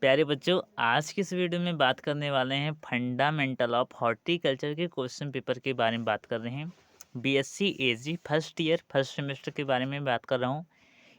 प्यारे बच्चों, आज की इस वीडियो में बात करने वाले हैं फंडामेंटल ऑफ हॉर्टिकल्चर के क्वेश्चन पेपर के बारे में बात कर रहे हैं। बीएससी एजी फर्स्ट ईयर फर्स्ट सेमेस्टर के बारे में बात कर रहा हूँ।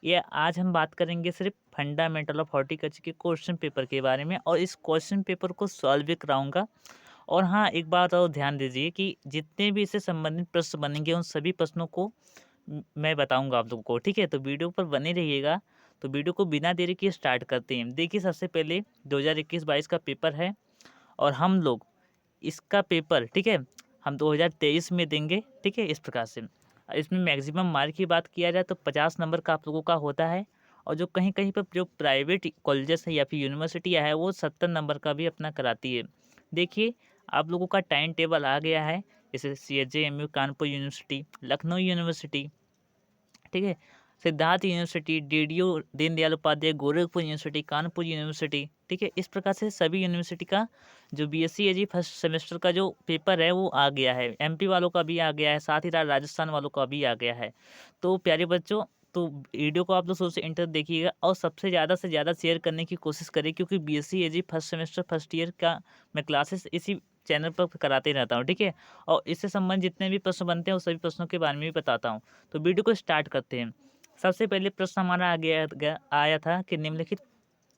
ये आज हम बात करेंगे सिर्फ फंडामेंटल ऑफ हॉर्टिकल्चर के क्वेश्चन पेपर के बारे में और इस क्वेश्चन पेपर को सॉल्व भी कराऊंगा। और हाँ, एक बात और ध्यान दीजिए कि जितने भी इससे संबंधित प्रश्न बनेंगे उन सभी प्रश्नों को मैं बताऊंगा आप लोगों को। ठीक है, तो वीडियो पर बने रहिएगा। तो वीडियो को बिना देरी के स्टार्ट करते हैं। देखिए, सबसे पहले 2021-22 का पेपर है और हम लोग इसका पेपर, ठीक है, हम 2023 में देंगे। ठीक है, इस प्रकार से इसमें मैक्सिमम मार्क की बात किया जाए तो 50 नंबर का आप लोगों का होता है। और जो कहीं कहीं पर जो प्राइवेट कॉलेजेस है या फिर यूनिवर्सिटियाँ है वो 70 नंबर का भी अपना कराती है। देखिए, आप लोगों का टाइम टेबल आ गया है। जैसे CHJMU Kanpur university, Lucknow university, ठीक है, Siddharth university, DDU Deendayal Upadhyay Gorakhpur university, Kanpur university, ठीक है, इस प्रकार से सभी यूनिवर्सिटी का जो बीएससी एजी फर्स्ट सेमेस्टर का जो पेपर है वो आ गया है। MP वालों का भी आ गया है, साथ ही राजस्थान वालों का भी आ गया है। तो प्यारे बच्चों, तो वीडियो को आप लोग शुरू से एंड तक देखिएगा और सबसे ज़्यादा से ज़्यादा शेयर करने की कोशिश करें, क्योंकि बीएससी एजी फर्स्ट सेमेस्टर फर्स्ट ईयर का मैं क्लासेस इसी चैनल पर कराते रहता हूँ। ठीक है, और इससे संबंधित जितने भी प्रश्न बनते हैं उस सभी प्रश्नों के बारे में भी बताता हूँ। तो वीडियो को स्टार्ट करते हैं। सबसे पहले प्रश्न हमारा आया था कि निम्नलिखित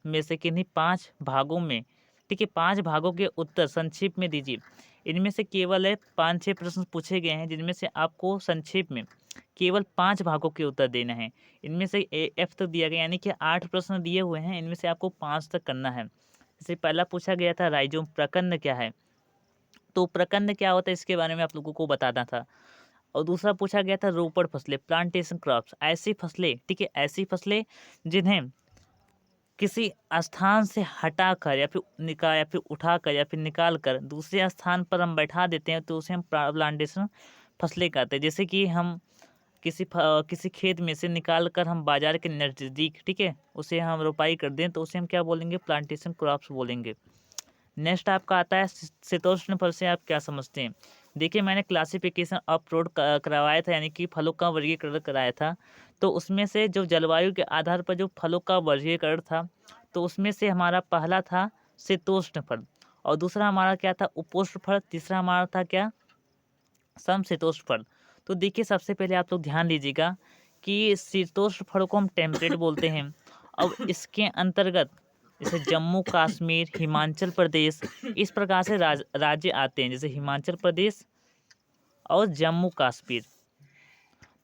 में से किन्हीं 5 भागों में, ठीक है, 5 भागों के उत्तर संक्षेप में दीजिए। इनमें से केवल है 5-6 प्रश्न पूछे गए हैं जिनमें से आपको संक्षेप में केवल 5 भागों के उत्तर देना है। इनमें से F तक दिया गया, यानी कि 8 प्रश्न दिए हुए हैं, इनमें से आपको 5 तक करना है। जैसे पहला पूछा गया था राइजोम प्रकंद क्या है, तो प्रकंद क्या होता है इसके बारे में आप लोगों को बताना था। और दूसरा पूछा गया था रोपड़ फसलें, प्लांटेशन क्रॉप्स, ऐसी फसलें, ठीक है, ऐसी फसलें जिन्हें किसी स्थान से हटाकर या फिर या फिर उठाकर या फिर निकाल कर दूसरे स्थान पर हम बैठा देते हैं तो उसे हम प्लांटेशन फसलें कहते हैं। जैसे कि हम किसी खेत में से निकाल कर हम बाजार के नज़दीक, ठीक है, उसे हम रोपाई कर दें तो उसे हम क्या बोलेंगे, प्लांटेशन क्रॉप्स बोलेंगे। नेक्स्ट आपका आता है शीतोष्ण फल से आप क्या समझते हैं। देखिए, मैंने क्लासिफिकेशन अपलोड करवाया था, यानी कि फलों का वर्गीकरण कराया था। तो उसमें से जो जलवायु के आधार पर जो फलों का वर्गीकरण था, तो उसमें से हमारा पहला था शीतोष्ण फल, और दूसरा हमारा क्या था, उपोष्ण फल, तीसरा हमारा था क्या, समशीतोष्ण फल। तो देखिए, सबसे पहले आप लोग ध्यान दीजिएगा कि शीतोष्ण फल को हम टेम्परेट बोलते हैं। अब इसके अंतर्गत जैसे जम्मू कश्मीर, हिमाचल प्रदेश, इस प्रकार से राज्य आते हैं, जैसे हिमाचल प्रदेश और जम्मू कश्मीर।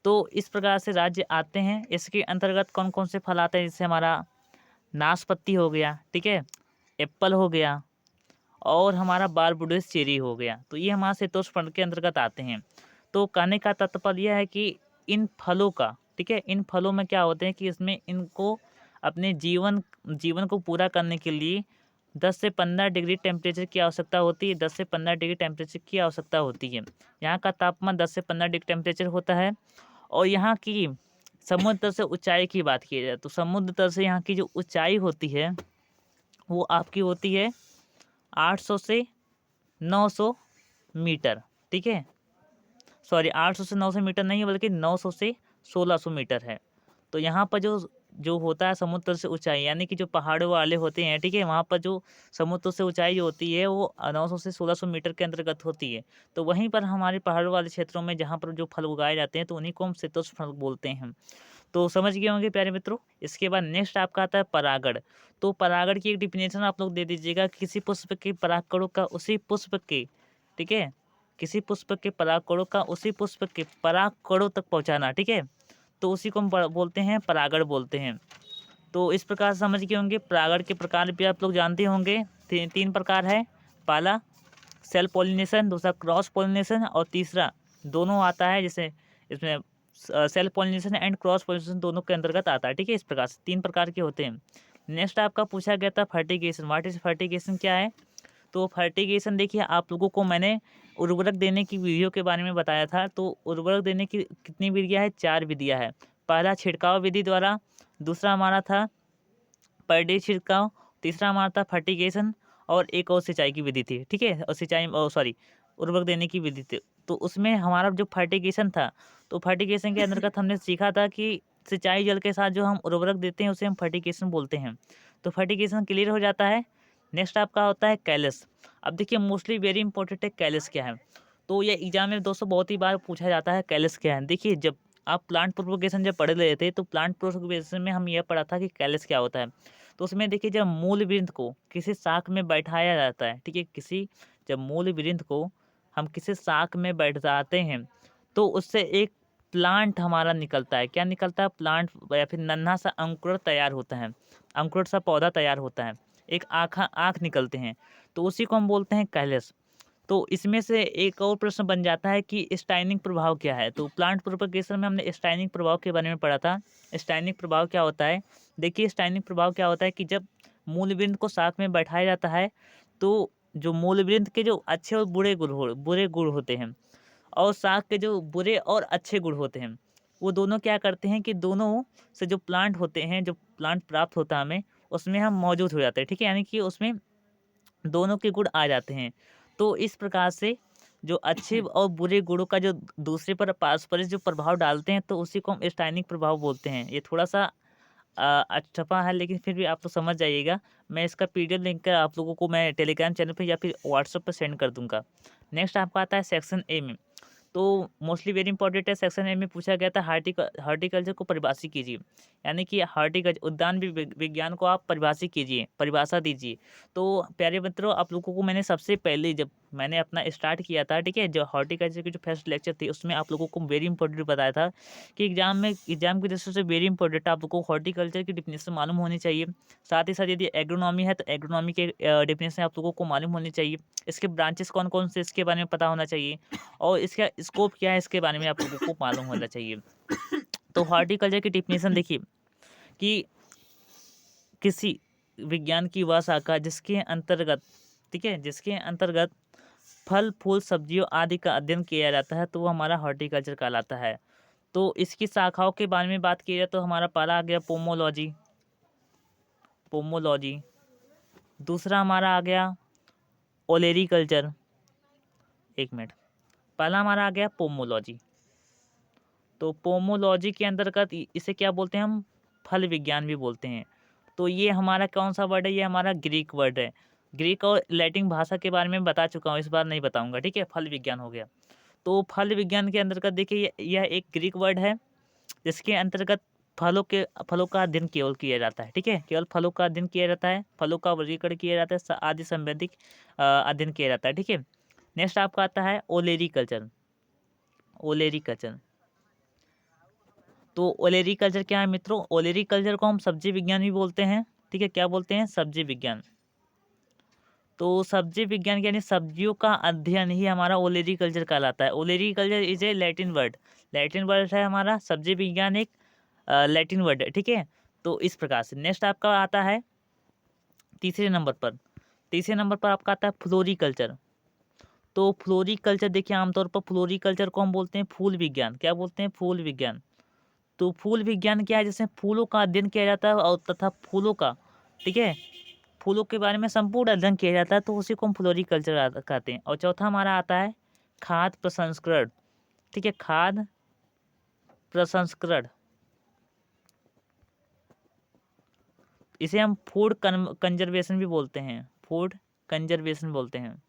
तो इस प्रकार से राज्य आते हैं। इसके अंतर्गत कौन कौन से फल आते हैं, जैसे हमारा नाशपाती हो गया, ठीक है, एप्पल हो गया, और हमारा बारबुडेस चेरी हो गया। तो ये हमारा शीतोष्ण फल के अंतर्गत आते हैं। तो कहने का तात्पर्य यह है कि इन फलों का, ठीक है, इन फलों में क्या होते हैं कि इसमें इनको अपने जीवन जीवन को पूरा करने के लिए 10 से 15 डिग्री टेम्परेचर की आवश्यकता होती है। 10 से 15 डिग्री टेम्परेचर की आवश्यकता होती है। यहाँ का तापमान 10 से 15 डिग्री टेम्परेचर होता है। और यहाँ की समुद्र तल से ऊंचाई की बात की जाए तो समुद्र तल से यहाँ की जो ऊंचाई होती है वो आपकी होती है 800 से 900 मीटर, ठीक है, सॉरी, 800 से 900 मीटर नहीं है, बल्कि 900 से 1600 मीटर है। तो यहाँ पर जो जो होता है समुद्र तल से ऊंचाई, यानी कि जो पहाड़ों वाले होते हैं, ठीक है, वहाँ पर जो समुद्र तल से ऊंचाई होती है वो 900 से 1600 मीटर के अंतर्गत होती है। तो वहीं पर हमारे पहाड़ों वाले क्षेत्रों में जहाँ पर जो फल उगाए जाते हैं तो उन्हीं को हम शीतोष्ण फल बोलते हैं। तो समझ गए होंगे प्यारे मित्रों। इसके बाद नेक्स्ट आपका आता है परागण। तो परागण की एक डिफिनेशन आप लोग दे दीजिएगा, किसी पुष्प के परागकणों का उसी पुष्प के, ठीक है, किसी पुष्प के परागकणों का उसी पुष्प के परागकणों तक पहुंचाना, ठीक है, तो उसी को हम बोलते हैं परागण बोलते हैं। तो इस प्रकार से समझ गए होंगे। परागण के प्रकार भी आप लोग जानते होंगे, तीन प्रकार है। पहला सेल्फ पॉलिनेशन, दूसरा क्रॉस पॉलिनेशन, और तीसरा दोनों आता है, जैसे इसमें self pollination and cross pollination दोनों के अंतर्गत आता है। ठीक है, इस प्रकार से 3 प्रकार के होते हैं। नेक्स्ट आपका पूछा गया था फर्टिगेशन। व्हाट इज फर्टिगेशन, क्या है। तो फर्टिगेशन देखिए, आप लोगों को मैंने उर्वरक देने की विधियों के बारे में बताया था। तो उर्वरक देने की कितनी विधियाँ है, 4 विधियाँ है। पहला छिड़काव विधि द्वारा, दूसरा हमारा था पर डे छिड़काव, तीसरा हमारा था फर्टिगेशन, और एक और सिंचाई की विधि थी, ठीक है, और सिंचाई सॉरी उर्वरक देने की विधि थी। तो उसमें हमारा जो फर्टिगेशन था, तो फर्टिगेशन के अंतर्गत हमने सीखा था कि सिंचाई जल के साथ जो हम उर्वरक देते हैं उसे हम फर्टिगेशन बोलते हैं। तो फर्टिगेशन क्लियर हो जाता है। नेक्स्ट आपका होता है कैलस। अब देखिए मोस्टली वेरी इंपॉर्टेंट है कैलस क्या है। तो ये एग्जाम में दोस्तों बहुत ही बार पूछा जाता है कैलस क्या है। देखिए जब आप प्लांट प्रोपगेशन जब पढ़ रहे थे तो प्लांट प्रोपगेशन में हम यह पढ़ा था कि कैलस क्या होता है। तो उसमें देखिए जब मूल वृंत को किसी शाख में बैठाया जाता है, ठीक है, जब मूल वृंत को हम किसी शाख में बैठाते हैं तो उससे एक प्लांट हमारा निकलता है। क्या निकलता है? प्लांट या फिर नन्हा सा अंकुर तैयार होता है, अंकुर सा पौधा तैयार होता है, एक आँख निकलते हैं, तो उसी को हम बोलते हैं कैलस। तो इसमें से एक और प्रश्न बन जाता है कि स्टाइनिंग प्रभाव क्या है। तो प्लांट प्रोपगेशन में हमने स्टाइनिंग प्रभाव के बारे में पढ़ा था। स्टाइनिंग प्रभाव क्या होता है? देखिए स्टाइनिंग प्रभाव क्या होता है कि जब मूलवृंत को शाख में बैठाया जाता है तो जो मूलवृंत के जो अच्छे और बुरे गुण होते हैं और शाख के जो बुरे और अच्छे गुण होते हैं, वो दोनों क्या करते हैं कि दोनों से जो प्लांट होते हैं, जो प्लांट प्राप्त होता है हमें, उसमें हम मौजूद हो जाते हैं, ठीक है? यानी कि उसमें दोनों के गुण आ जाते हैं। तो इस प्रकार से जो अच्छे और बुरे गुणों का जो दूसरे पर पारस्परिक जो प्रभाव डालते हैं तो उसी को हम स्टाइनिक प्रभाव बोलते हैं। ये थोड़ा-सा अटपटा है लेकिन फिर भी आप तो समझ जाइएगा। मैं इसका पीडीएफ लिंक आप लोगों को मैं टेलीग्राम चैनल पे या फिर व्हाट्सएप पे सेंड कर दूँगा। नेक्स्ट आपका आता है सेक्शन ए में। तो मोस्टली वेरी इंपॉर्टेंट है। सेक्शन ए में पूछा गया था हार्टिकल्चर को परिभाषित कीजिए। यानी कि हार्टिकल्चर उद्यान विज्ञान को आप परिभाषित कीजिए, परिभाषा दीजिए। तो प्यारे मित्रों, आप लोगों को मैंने सबसे पहले जब मैंने अपना स्टार्ट किया था, ठीक है, जो हार्टिकल्चर की जो फर्स्ट लेक्चर थी उसमें आप लोगों को वेरी इंपॉर्टेंट बताया था कि एग्जाम की दृष्टि से वेरी इंपॉर्टेंट है, आप लोगों को हार्टिकल्चर की डिफिनेशन मालूम होनी चाहिए। साथ ही साथ यदि एग्रोनॉमी है तो एग्रोनॉमी के डिफिनेशन आप लोगों को मालूम होनी चाहिए। इसके ब्रांचेस कौन कौन से इसके बारे में पता होना चाहिए और इसका स्कोप क्या है इसके बारे में आप लोगों को मालूम होना चाहिए। तो हॉर्टिकल्चर की डेफिनेशन देखिए कि किसी विज्ञान की वह शाखा जिसके अंतर्गत, ठीक है, जिसके अंतर्गत फल फूल सब्जियों आदि का अध्ययन किया जाता है तो वो हमारा हॉर्टिकल्चर कहलाता है। तो इसकी शाखाओं के बारे में बात की जाए तो हमारा पहला आ गया पोमोलॉजी। पोमोलॉजी दूसरा हमारा आ गया ओलेरीकल्चर। एक मिनट, पहला हमारा आ गया पोमोलॉजी। तो पोमोलॉजी के अंतर्गत इसे क्या बोलते हैं हम? फल विज्ञान भी बोलते हैं। तो ये हमारा कौन सा वर्ड है? ये हमारा ग्रीक वर्ड है। ग्रीक और लैटिन भाषा के बारे में बता चुका हूँ, इस बार नहीं बताऊंगा, ठीक है। फल विज्ञान हो गया। तो फल विज्ञान के अंतर्गत देखिए यह एक ग्रीक वर्ड है जिसके अंतर्गत फलों का अध्ययन केवल किया जाता है, ठीक है। केवल फलों का अध्ययन किया जाता है, फलों का वर्गीकरण किया जाता है, आदि संबंधित अध्ययन किया जाता है, ठीक है। नेक्स्ट आपका आता है ओलेरीकल्चर। ओलेरीकल्चर तो ओलेरीकल्चर क्या है मित्रों? ओलेरीकल्चर को हम सब्जी विज्ञान भी बोलते हैं, ठीक है। क्या बोलते हैं? सब्जी विज्ञान। तो सब्जी विज्ञान यानी सब्जियों का अध्ययन ही हमारा ओलेरीकल्चर कहलाता है। Olericulture is a Latin word. Latin word है हमारा, सब्जी विज्ञान एक लैटिन वर्ड है, ठीक है। तो इस प्रकार से नेक्स्ट आपका आता है तीसरे नंबर पर। तीसरे नंबर पर आपका आता है फ्लोरीकल्चर। तो फ्लोरीकल्चर देखिए आमतौर पर फ्लोरीकल्चर को हम बोलते हैं फूल विज्ञान। क्या बोलते हैं? फूल विज्ञान। तो फूल विज्ञान क्या है? जिसमें फूलों का अध्ययन किया जाता है और तथा फूलों का, ठीक है, फूलों के बारे में संपूर्ण अध्ययन किया जाता है तो उसी को हम फ्लोरिकल्चर कहते हैं। और चौथा हमारा आता है खाद्य प्रसंस्करण, ठीक है, खाद्य प्रसंस्करण। इसे हम फूड कंजर्वेशन भी बोलते हैं, फूड कंजर्वेशन बोलते हैं।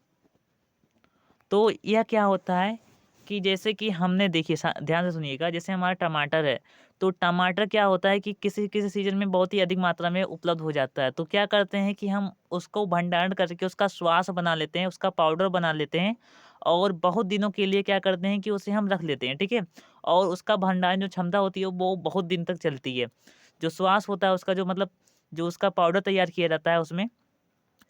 तो यह क्या होता है कि जैसे कि हमने देखिए ध्यान से सुनिएगा, जैसे हमारा टमाटर है तो टमाटर क्या होता है कि किसी किसी सीजन में बहुत ही अधिक मात्रा में उपलब्ध हो जाता है। तो क्या करते हैं कि हम उसको भंडारण करके उसका स्वास बना लेते हैं, उसका पाउडर बना लेते हैं और बहुत दिनों के लिए क्या करते हैं कि उसे हम रख लेते हैं, ठीक है। और उसका भंडारण जो क्षमता होती है वो बहुत दिन तक चलती है। जो स्वास होता है उसका जो मतलब जो उसका पाउडर तैयार किया जाता है उसमें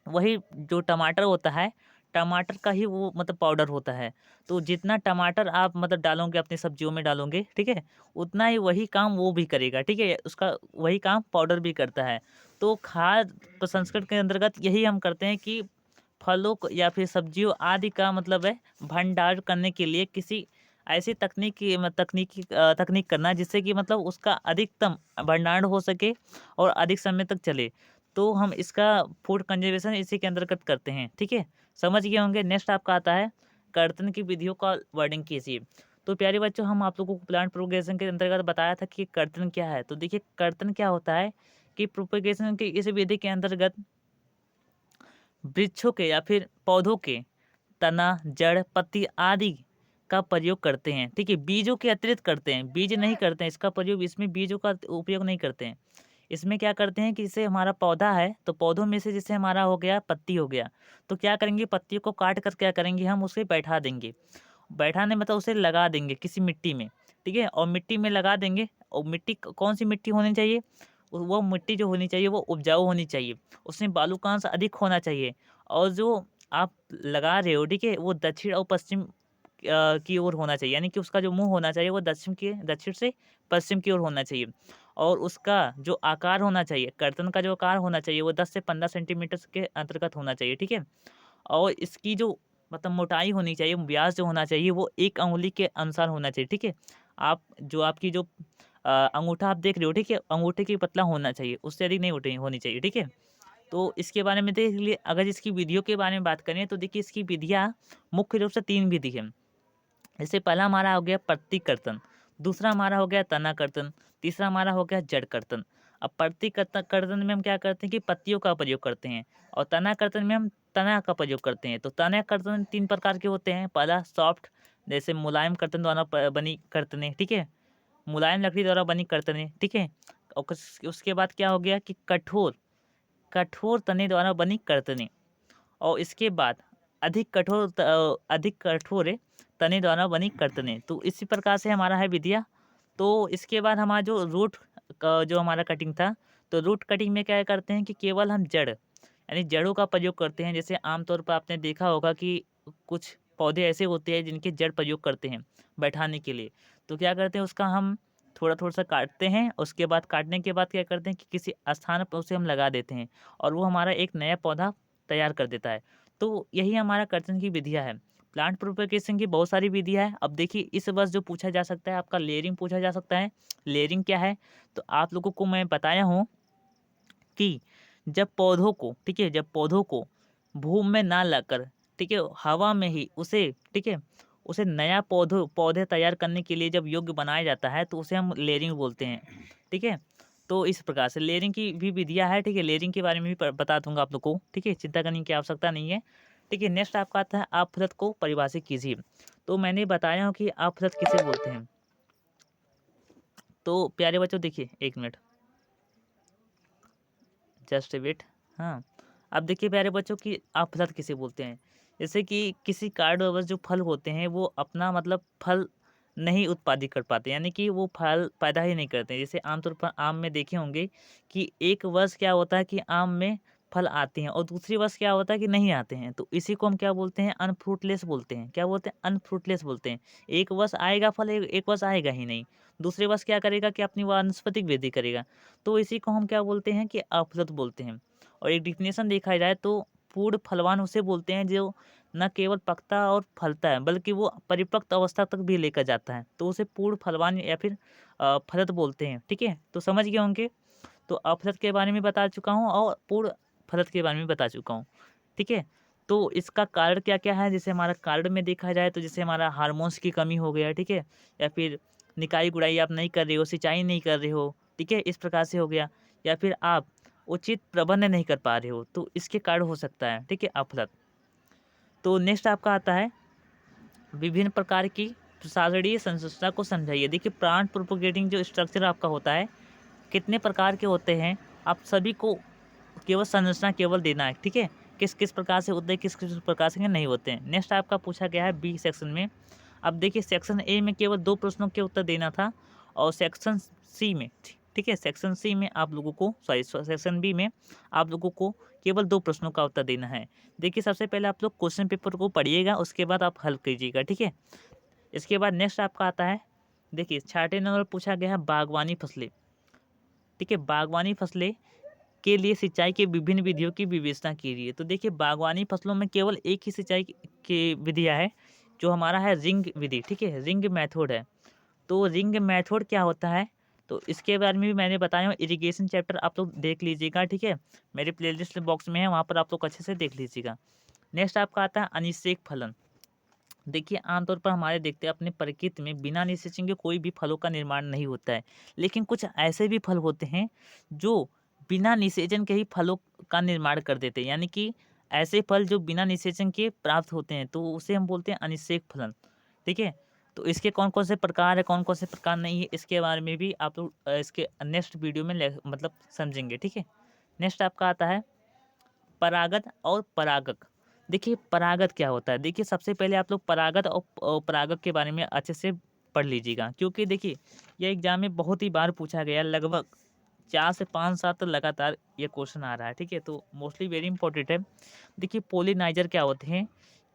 वही जो टमाटर होता है, टमाटर का ही वो मतलब पाउडर होता है। तो जितना टमाटर आप मतलब डालोगे अपनी सब्जियों में डालोगे, ठीक है, उतना ही वही काम वो भी करेगा, ठीक है, उसका वही काम पाउडर भी करता है। तो खाद्य प्रसंस्करण के अंतर्गत यही हम करते हैं कि फलों को या फिर सब्जियों आदि का मतलब है भंडार करने के लिए किसी ऐसी तकनीक करना जिससे कि मतलब उसका अधिकतम भंडारण हो सके और अधिक समय तक चले। तो हम इसका फूड कंजर्वेशन इसी के अंतर्गत करते हैं, ठीक है, समझ गए होंगे। नेक्स्ट आपका आता है कर्तन की विधियों का वर्णन कीजिए। तो प्यारे बच्चों, हम आप लोगों को प्लांट प्रोपगेशन के अंतर्गत बताया था कि कर्तन क्या है। तो देखिए कर्तन क्या होता है कि प्रोपगेशन की इस विधि के अंतर्गत वृक्षों के या फिर पौधों के तना, जड़, पत्ती आदि का प्रयोग करते हैं। ठीक है, बीजों के अतिरिक्त करते हैं, बीज नहीं करते हैं इसका प्रयोग, इसमें बीजों का उपयोग नहीं करते हैं। इसमें क्या करते हैं कि जैसे हमारा पौधा है तो पौधों में से जैसे हमारा हो गया पत्ती हो गया, तो क्या करेंगे, पत्ती को काट कर क्या करेंगे, हम उसे बैठा देंगे। बैठाने मतलब उसे लगा देंगे किसी मिट्टी में, ठीक है, और मिट्टी में लगा देंगे। और मिट्टी कौन सी मिट्टी होनी चाहिए, वो मिट्टी जो होनी चाहिए वो उपजाऊ होनी चाहिए, उसमें बालूकांश अधिक होना चाहिए। और जो आप लगा रहे हो, ठीक है, वो दक्षिण और पश्चिम की ओर होना चाहिए, यानी कि उसका जो मुंह होना चाहिए वो दक्षिण से पश्चिम की ओर होना चाहिए। और उसका जो आकार होना चाहिए, कर्तन का जो आकार होना चाहिए वो 10 से 15 सेंटीमीटर के अंतर्गत होना चाहिए, ठीक है। और इसकी जो मतलब मोटाई होनी चाहिए, व्यास जो होना चाहिए वो 1 अंगुली के अनुसार होना चाहिए, ठीक है। आप जो आपकी जो अंगूठा आप देख रहे हो, ठीक है, अंगूठे की पतला होना चाहिए, उससे अधिक नहीं होनी चाहिए, ठीक है। तो इसके बारे में देख लिए। अगर इसकी विधियों के बारे में बात करें तो देखिए इसकी विधियाँ मुख्य रूप से 3 विधि हैं। जैसे पहला हमारा हो गया प्रति कर्तन, दूसरा हमारा हो गया तना कर्तन, तीसरा हमारा हो गया जड़ कर्तन। अब प्रति कर्तन में हम क्या करते हैं कि पत्तियों का प्रयोग करते हैं, और तना कर्तन में हम तना का प्रयोग करते हैं। तो तना कर्तन 3 प्रकार के होते हैं। पहला सॉफ्ट, जैसे मुलायम कर्तन द्वारा बनी कर्तनें, ठीक है, मुलायम लकड़ी द्वारा बनी कर्तनें, ठीक है। और उसके बाद क्या हो गया कि कठोर कठोर तने द्वारा बनी कर्तनें। और इसके बाद अधिक कठोर तने द्वारा बनी कर्तनें। तो इसी प्रकार से हमारा है विधिया। तो इसके बाद हमारा जो रूट का जो हमारा कटिंग था, तो रूट कटिंग में क्या करते हैं कि केवल हम जड़ यानी जड़ों का प्रयोग करते हैं। जैसे आमतौर पर आपने देखा होगा कि कुछ पौधे ऐसे होते हैं जिनके जड़ प्रयोग करते हैं बैठाने के लिए। तो क्या करते हैं, उसका हम थोड़ा-थोड़ा सा काटते हैं, उसके बाद काटने के बाद क्या करते हैं कि किसी स्थान पर उसे हम लगा देते हैं, और वो हमारा एक नया पौधा तैयार कर देता है। तो यही हमारा कर्तन की विधियाँ है। प्लांट प्रोपगेशन की बहुत सारी विधियाँ हैं। अब देखिए इस वर्ष जो पूछा जा सकता है आपका लेयरिंग पूछा जा सकता है। लेयरिंग क्या है? तो आप लोगों को मैं बताया हूँ कि जब पौधों को, ठीक है, जब पौधों को भूमि में ना लाकर, ठीक है, हवा में ही उसे, ठीक है, उसे नया पौधे तैयार करने के लिए जब योग्य बनाया जाता है तो उसे हम लेयरिंग बोलते हैं, ठीक है। तो इस प्रकार से लेयरिंग की भी विधियाँ है, ठीक है, लेयरिंग के बारे में भी बता दूंगा आप लोग को, ठीक है, चिंता करने की आवश्यकता नहीं है। ठीक है, नेक्स्ट आपका आता है आप फसत को परिभाषित कीजिए। तो मैंने बताया हूँ कि आप फसत किसे बोलते हैं। तो प्यारे बच्चों देखिए, एक मिनट, जस्ट वेट। हाँ, अब देखिए प्यारे बच्चों कि आप फसद किसे बोलते हैं। जैसे कि किसी कार्डवर्स जो फल होते हैं वो अपना मतलब फल नहीं उत्पादित कर पाते, यानी कि वो फल पैदा ही नहीं करते। जैसे आमतौर पर आम में देखे होंगे कि एक वर्ष क्या होता है कि आम में फल आते हैं और दूसरी वर्ष क्या होता है कि नहीं आते हैं। तो इसी को हम क्या बोलते हैं, अनफ्रूटलेस बोलते हैं। क्या बोलते हैं, अनफ्रूटलेस बोलते हैं। एक वर्ष आएगा फल, एक वर्ष आएगा ही नहीं, दूसरे वर्ष क्या करेगा कि अपनी वानस्पतिक वृद्धि करेगा। तो इसी को हम क्या बोलते हैं कि अपफलत बोलते हैं। और एक डिफिनेशन देखा जाए तो पूर्ण फलवान उसे बोलते हैं जो न केवल पकता और फलता है बल्कि वो परिपक्व अवस्था तक भी लेकर जाता है, तो उसे पूर्ण फलवान या फिर फलत बोलते हैं। ठीक है, तो समझ गए होंगे। तो अफलत के बारे में बता चुका हूँ और पूर्ण फलत के बारे में बता चुका हूँ। ठीक है, तो इसका कारण क्या क्या है, जैसे हमारा कारण में देखा जाए तो जैसे हमारा हार्मोन्स की कमी हो गया, ठीक है, या फिर निकाई गुड़ाई आप नहीं कर रहे हो, सिंचाई नहीं कर रहे हो, ठीक है, इस प्रकार से हो गया, या फिर आप उचित प्रबंध नहीं कर पा रहे हो, तो इसके कारण हो सकता है, ठीक है, अफलत। तो नेक्स्ट आपका आता है विभिन्न प्रकार की प्रसारणीय संरचना को समझाइए। देखिए प्लांट प्रोपोगेटिंग जो स्ट्रक्चर आपका होता है कितने प्रकार के होते हैं, आप सभी को केवल संरचना केवल देना है, ठीक है, किस किस प्रकार से होते हैं, किस किस प्रकार से नहीं होते हैं। नेक्स्ट आपका पूछा गया है बी सेक्शन में। अब देखिए सेक्शन ए में केवल 2 प्रश्नों के उत्तर देना था, और सेक्शन सी में, ठीक है, सेक्शन सी में आप लोगों को सेक्शन बी में आप लोगों को केवल 2 प्रश्नों का उत्तर देना है। देखिए सबसे पहले आप लोग क्वेश्चन पेपर को पढ़िएगा, उसके बाद आप हल कीजिएगा, ठीक है। इसके बाद नेक्स्ट आपका आता है, देखिए 6 नंबर पूछा गया है बागवानी फसलें, ठीक है, बागवानी फसलें के लिए सिंचाई के विभिन्न विधियों की विवेचना कीजिए। तो देखिए बागवानी फसलों में केवल एक ही सिंचाई की विधियाँ है, जो हमारा है रिंग विधि, ठीक है, रिंग मेथड है। तो रिंग मेथड क्या होता है, तो इसके बारे में भी मैंने बताया हूँ, इरिगेशन चैप्टर आप लोग देख लीजिएगा, ठीक है, मेरे प्लेलिस्ट बॉक्स में है, वहाँ पर आप लोग अच्छे से देख लीजिएगा। नेक्स्ट आपका आता है अनिषेक फलन। देखिए, आमतौर पर हमारे देखते हैं अपने प्रकृति में बिना निषेचन के कोई भी फलों का निर्माण नहीं होता है। लेकिन कुछ ऐसे भी फल होते हैं जो बिना निषेचन के ही फलों का निर्माण कर देते हैं। यानी कि ऐसे फल जो बिना निषेचन के प्राप्त होते हैं, तो उसे हम बोलते हैं अनिषेक फलन। ठीक है? तो इसके कौन-कौन से प्रकार हैं, कौन-कौन से प्रकार नहीं है, इसके बारे में भी आप लोग इसके नेक्स्ट वीडियो में मतलब समझेंगे। ठीक है? नेक्स्ट आपका आता है परागत और परागक। देखिए परागत क्या होता है? देखिए सबसे पहले आप लोग परागत और परागक के बारे में अच्छे से पढ़ लीजिएगा, क्योंकि देखिए ये एग्जाम में बहुत ही बार पूछा गया है, लगभग 4 से 5 साल तक लगातार ये क्वेश्चन आ रहा है। ठीक है? तो मोस्टली वेरी इंपॉर्टेंट है। देखिए पोलिनाइजर क्या होते हैं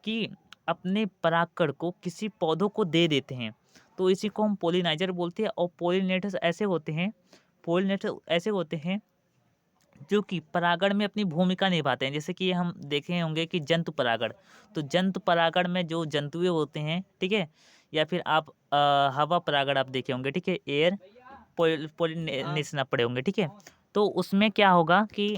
कि अपने परागकण को किसी पौधों को दे देते हैं, तो इसी को हम पोलिनाइजर बोलते हैं। और पोलिनेटर्स ऐसे होते हैं जो कि परागण में अपनी भूमिका निभाते हैं। जैसे कि हम देखे होंगे कि जंतु परागण, तो जंतु परागण में जो जंतुएं होते हैं, ठीक है, या फिर आप हवा परागण आप देखे होंगे, ठीक है, एयर पोलिनेशन आप पढ़े होंगे, ठीक है। तो उसमें क्या होगा कि